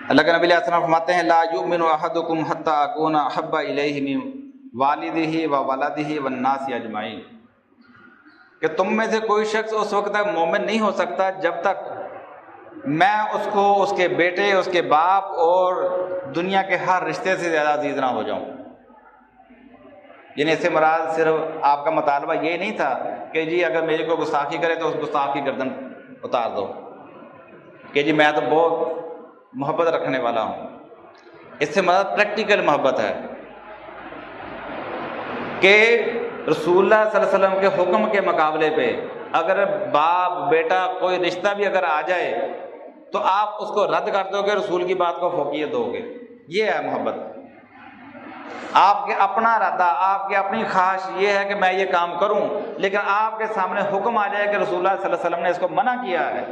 अल्लाह के नबी अलैहि सल्लम फरमाते हैं, ला युमिनु अहदुकुम हत्ता अकूना अहब्बा इलैहि मिन वालिदिही व वलदिही वन नासी अजमाइन, कि तुम में से कोई शख्स उस वक्त तक मोमिन नहीं हो सकता जब तक मैं उसको उसके बेटे, उसके बाप और दुनिया के हर रिश्ते से ज़्यादा अजीज़ ना हो जाऊँ। यानी इससे मुराद सिर्फ आपका मुतालबा ये नहीं था कि जी अगर मेरे को गुस्ताखी करे तो उस गुस्ताख की गर्दन उतार दो, कि जी मैं तो बहुत मोहब्बत रखने वाला हूँ। इससे मुराद प्रैक्टिकल मोहब्बत है कि रसूलुल्लाह सल्लल्लाहु अलैहि वसल्लम के हुक्म के मुकाबले पे अगर बाप बेटा कोई रिश्ता भी अगर आ जाए तो आप उसको रद्द कर दोगे, रसूल की बात को फौकियत दोगे। ये है मोहब्बत। आपके अपना इरादा, आपकी अपनी ख्वाहिश ये है कि मैं ये काम करूं, लेकिन आपके सामने हुक्म आ जाए कि रसूलुल्लाह सल्लल्लाहु अलैहि वसल्लम ने इसको मना किया है